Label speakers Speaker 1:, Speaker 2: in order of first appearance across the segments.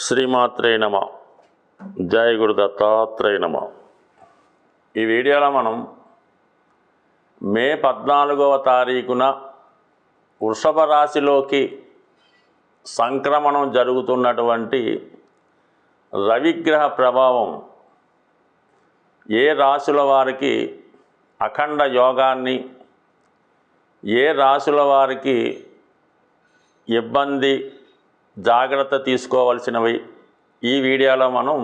Speaker 1: శ్రీమాత్రే నమ. జయ గురు దత్తాత్రేయ నమ. ఈ వీడియోలో మనం మే 14వ తారీఖున వృషభ రాశిలోకి సంక్రమణం జరుగుతున్నటువంటి రవిగ్రహ ప్రభావం ఏ రాశుల వారికి అఖండ యోగాన్ని, ఏ రాశుల వారికి ఇబ్బంది, జాగ్రత్త తీసుకోవాల్సినవి ఈ వీడియోలో మనం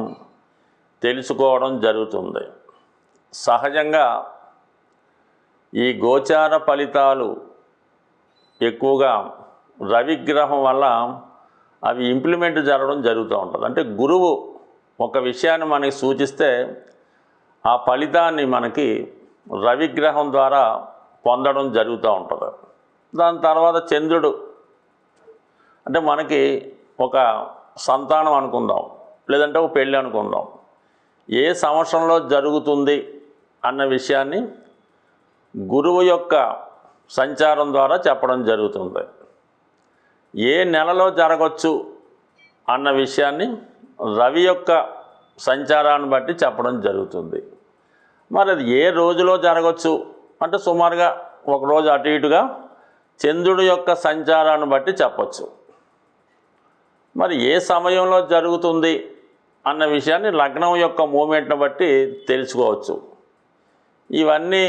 Speaker 1: తెలుసుకోవడం జరుగుతుంది. సహజంగా ఈ గోచార ఫలితాలు ఎక్కువగా రవిగ్రహం వల్ల అవి ఇంప్లిమెంట్ జరగడం జరుగుతూ ఉంటుంది. అంటే గురువు ఒక విషయాన్ని మనకి సూచిస్తే ఆ ఫలితాన్ని మనకి రవిగ్రహం ద్వారా పొందడం జరుగుతూ ఉంటుంది. దాని తర్వాత చంద్రుడు, అంటే మనకి ఒక సంతానం అనుకుందాం, లేదంటే ఒక పెళ్ళి అనుకుందాం, ఏ సంవత్సరంలో జరుగుతుంది అన్న విషయాన్ని గురువు యొక్క సంచారం ద్వారా చెప్పడం జరుగుతుంది. ఏ నెలలో జరగవచ్చు అన్న విషయాన్ని రవి యొక్క సంచారాన్ని బట్టి చెప్పడం జరుగుతుంది. మరి అది ఏ రోజులో జరగవచ్చు అంటే సుమారుగా ఒకరోజు అటు ఇటుగా చంద్రుడి యొక్క సంచారాన్ని బట్టి చెప్పచ్చు. మరి ఏ సమయంలో జరుగుతుంది అన్న విషయాన్ని లగ్నం యొక్క మూమెంట్ని బట్టి తెలుసుకోవచ్చు. ఇవన్నీ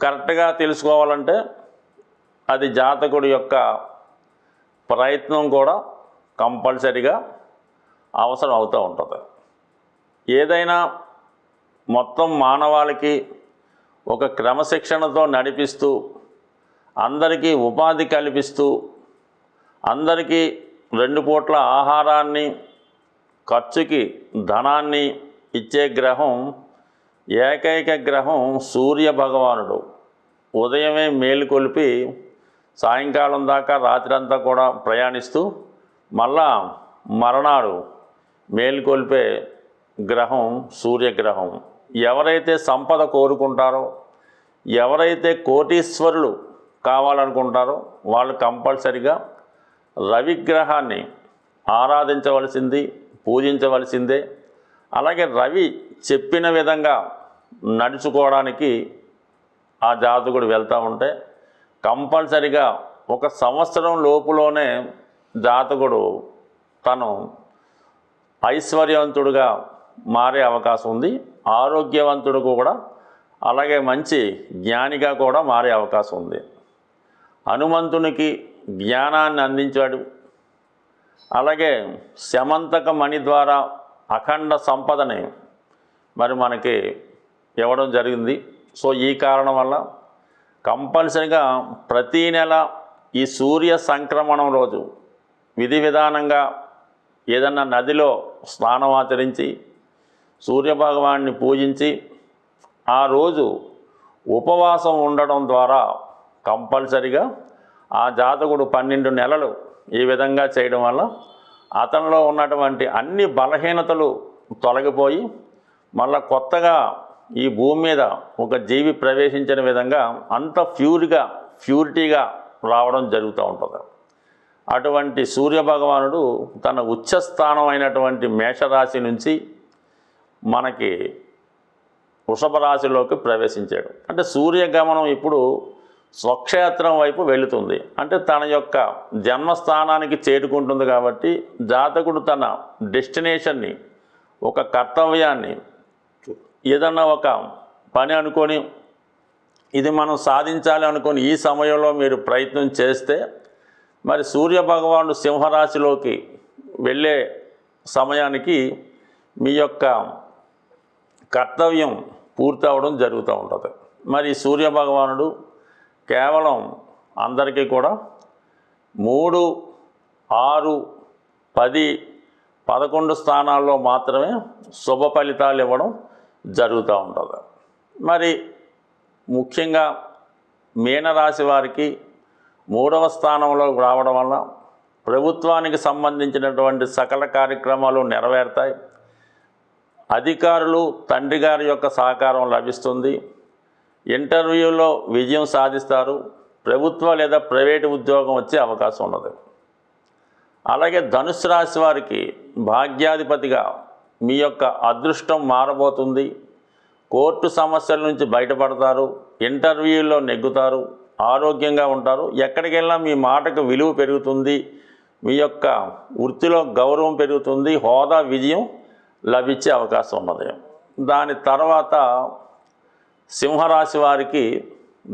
Speaker 1: కరెక్ట్గా తెలుసుకోవాలంటే అది జాతకుడి యొక్క ప్రయత్నం కూడా కంపల్సరిగా అవసరం అవుతూ ఉంటుంది. ఏదైనా మొత్తం మానవాళికి ఒక క్రమశిక్షణతో నడిపిస్తూ, అందరికీ ఉపాధి కల్పిస్తూ, అందరికీ 2 పూట్ల ఆహారాన్ని, ఖర్చుకి ధనాన్ని ఇచ్చే గ్రహం, ఏకైక గ్రహం సూర్య భగవానుడు. ఉదయమే మేలుకొల్పి సాయంకాలం దాకా రాత్రంతా కూడా ప్రయాణిస్తూ మళ్ళా మరణాడు మేలుకొల్పే గ్రహం సూర్యగ్రహం. ఎవరైతే సంపద కోరుకుంటారో, ఎవరైతే కోటీశ్వరులు కావాలనుకుంటారో వాళ్ళు కంపల్సరిగా రవిగ్రహాన్ని ఆరాధించవలసింది, పూజించవలసిందే. అలాగే రవి చెప్పిన విధంగా నడుచుకోవడానికి ఆ జాతకుడు వెళ్తూ ఉంటే కంపల్సరిగా 1 సంవత్సరం లోపులోనే జాతకుడు తను ఐశ్వర్యవంతుడుగా మారే అవకాశం ఉంది. ఆరోగ్యవంతుడు కూడా, అలాగే మంచి జ్ఞానిగా కూడా మారే అవకాశం ఉంది. హనుమంతునికి జ్ఞానాన్ని అందించాడు. అలాగే శమంతక మణి ద్వారా అఖండ సంపదని మరి మనకి ఇవ్వడం జరిగింది. సో ఈ కారణం వల్ల కంపల్సరిగా ప్రతీ నెల ఈ సూర్య సంక్రమణం రోజు విధి విధానంగా ఏదన్నా నదిలో స్నానం ఆచరించి సూర్యభగవాన్ని పూజించి ఆ రోజు ఉపవాసం ఉండడం ద్వారా కంపల్సరిగా ఆ జాతకుడు 12 నెలలు ఈ విధంగా చేయడం వల్ల అతనిలో ఉన్నటువంటి అన్ని బలహీనతలు తొలగిపోయి మళ్ళా కొత్తగా ఈ భూమి మీద ఒక జీవి ప్రవేశించిన విధంగా అంత ప్యూరిటీగా రావడం జరుగుతూ ఉంటుంది. అటువంటి సూర్యభగవానుడు తన ఉచ్చస్థానం అయినటువంటి మేషరాశి నుంచి మనకి వృషభ రాశిలోకి ప్రవేశించాడు. అంటే సూర్యగమనం ఇప్పుడు స్వక్షేత్రం వైపు వెళుతుంది. అంటే తన యొక్క జన్మస్థానానికి చేరుకుంటుంది. కాబట్టి జాతకుడు తన డెస్టినేషన్ని, ఒక కర్తవ్యాన్ని, ఏదన్నా ఒక పని అనుకొని ఇది మనం సాధించాలి అనుకొని ఈ సమయంలో మీరు ప్రయత్నం చేస్తే మరి సూర్యభగవానుడు సింహరాశిలోకి వెళ్ళే సమయానికి మీ యొక్క కర్తవ్యం పూర్తి అవడం జరుగుతూ ఉంటుంది. మరి సూర్యభగవానుడు కేవలం అందరికీ కూడా 3, 6, 10, 11 స్థానాల్లో మాత్రమే శుభ ఫలితాలు ఇవ్వడం జరుగుతూ ఉంటుంది. మరి ముఖ్యంగా మీనరాశి వారికి 3వ స్థానంలో రావడం వల్ల ప్రభుత్వానికి సంబంధించినటువంటి సకల కార్యక్రమాలు నెరవేరుతాయి. అధికారులు, తండ్రి గారి యొక్క సహకారం లభిస్తుంది. ఇంటర్వ్యూలో విజయం సాధిస్తారు. ప్రభుత్వ లేదా ప్రైవేటు ఉద్యోగం వచ్చే అవకాశం ఉన్నది. అలాగే ధనుస్సు రాశి వారికి భాగ్యాధిపతిగా మీ యొక్క అదృష్టం మారబోతుంది. కోర్టు సమస్యల నుంచి బయటపడతారు, ఇంటర్వ్యూల్లో నెగ్గుతారు, ఆరోగ్యంగా ఉంటారు. ఎక్కడికి వెళ్ళినా మీ మాటకు విలువ పెరుగుతుంది, మీ యొక్క వృత్తిలో గౌరవం పెరుగుతుంది, హోదా విజయం లభించే అవకాశం ఉన్నది. దాని తర్వాత సింహరాశి వారికి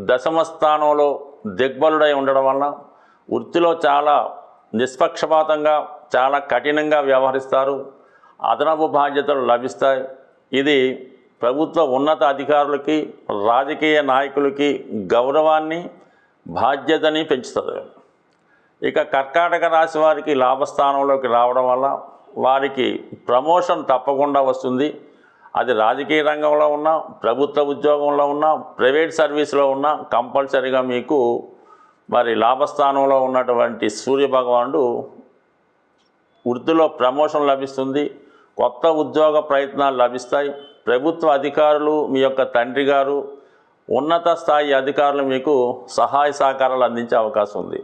Speaker 1: దశమ స్థానంలో దిగ్బలుడై ఉండడం వలన వృత్తిలో చాలా నిష్పక్షపాతంగా చాలా కఠినంగా వ్యవహరిస్తారు, అదనపు బాధ్యతలు లభిస్తాయి. ఇది ప్రభుత్వ ఉన్నత అధికారులకి రాజకీయ నాయకులకి గౌరవాన్ని బాధ్యతని పెంచుతుంది. ఇక కర్కాటక రాశి వారికి లాభస్థానంలోకి రావడం వల్ల వారికి ప్రమోషన్ తప్పకుండా వస్తుంది. అది రాజకీయ రంగంలో ఉన్నా, ప్రభుత్వ ఉద్యోగంలో ఉన్నా, ప్రైవేట్ సర్వీస్లో ఉన్నా కంపల్సరీగా మీకు మరి లాభస్థానంలో ఉన్నటువంటి సూర్యభగవానుడు వృత్తిలో ప్రమోషన్ లభిస్తుంది, కొత్త ఉద్యోగ ప్రయత్నాలు లభిస్తాయి. ప్రభుత్వ అధికారులు, మీ యొక్క తండ్రి గారు, ఉన్నత స్థాయి అధికారులు మీకు సహాయ సహకారాలు అందించే అవకాశం ఉంది.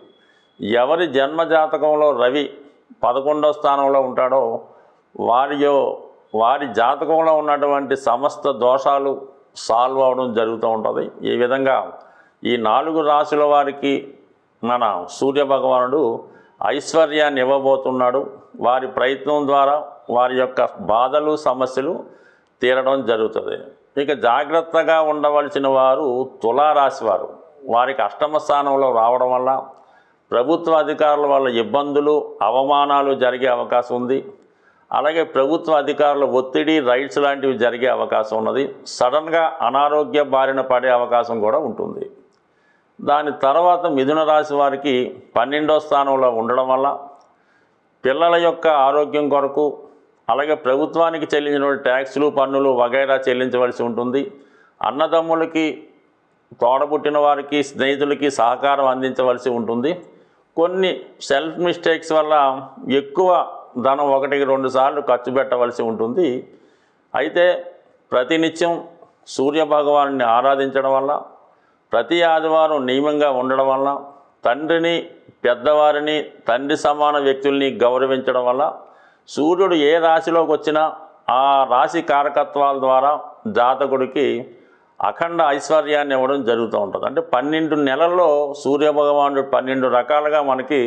Speaker 1: ఎవరి జన్మజాతకంలో రవి 11వ స్థానంలో ఉంటాడో వారి జాతకంలో ఉన్నటువంటి సమస్త దోషాలు సాల్వ్ అవడం జరుగుతూ ఉంటుంది. ఈ విధంగా ఈ 4 రాశుల వారికి మన సూర్యభగవానుడు ఐశ్వర్యాన్ని ఇవ్వబోతున్నాడు. వారి ప్రయత్నం ద్వారా వారి యొక్క బాధలు సమస్యలు తీరడం జరుగుతుంది. ఇక జాగ్రత్తగా ఉండవలసిన వారు తులారాశి వారు. వారికి అష్టమ స్థానంలో రావడం వల్ల ప్రభుత్వ అధికారుల వల్ల ఇబ్బందులు అవమానాలు జరిగే అవకాశం ఉంది. అలాగే ప్రభుత్వ అధికారుల ఒత్తిడి రైట్స్ లాంటివి జరిగే అవకాశం ఉన్నది. సడన్గా అనారోగ్య బారిన పడే అవకాశం కూడా ఉంటుంది. దాని తర్వాత మిథున రాశి వారికి 12వ స్థానంలో ఉండడం వల్ల పిల్లల యొక్క ఆరోగ్యం కొరకు అలాగే ప్రభుత్వానికి చెల్లించిన ట్యాక్సులు పన్నులు వగైరా చెల్లించవలసి ఉంటుంది. అన్నదమ్ములకి తోడబుట్టిన వారికి స్నేహితులకి సహకారం అందించవలసి ఉంటుంది. కొన్ని సెల్ఫ్ మిస్టేక్స్ వల్ల ఎక్కువ ధనం 1-2 సార్లు ఖర్చు పెట్టవలసి ఉంటుంది. అయితే ప్రతినిత్యం సూర్యభగవాను ఆరాధించడం వల్ల, ప్రతి ఆదివారం నియమంగా ఉండడం వల్ల, తండ్రిని పెద్దవారిని తండ్రి సమాన వ్యక్తుల్ని గౌరవించడం వల్ల సూర్యుడు ఏ రాశిలోకి వచ్చినా ఆ రాశి కారకత్వాల ద్వారా జాతకుడికి అఖండ ఐశ్వర్యాన్ని ఇవ్వడం జరుగుతూ ఉంటుంది. అంటే 12 నెలల్లో సూర్యభగవానుడు 12 రకాలుగా మనకి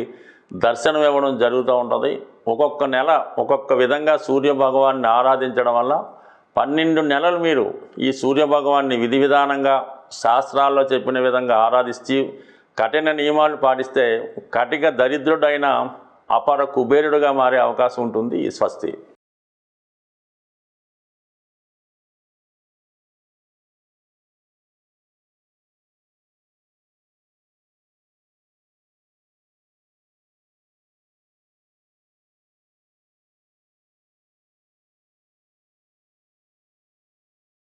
Speaker 1: దర్శనం ఇవ్వడం జరుగుతూ ఉంటుంది. ఒక్కొక్క నెల ఒక్కొక్క విధంగా సూర్యభగవాన్ని ఆరాధించడం వల్ల 12 నెలలు మీరు ఈ సూర్యభగవాన్ని విధి విధానంగా శాస్త్రాల్లో చెప్పిన విధంగా ఆరాధిస్తూ కఠిన నియమాలు పాటిస్తే కటిక దరిద్రుడైన అపర కుబేరుడుగా మారే అవకాశం ఉంటుంది. స్వస్తి.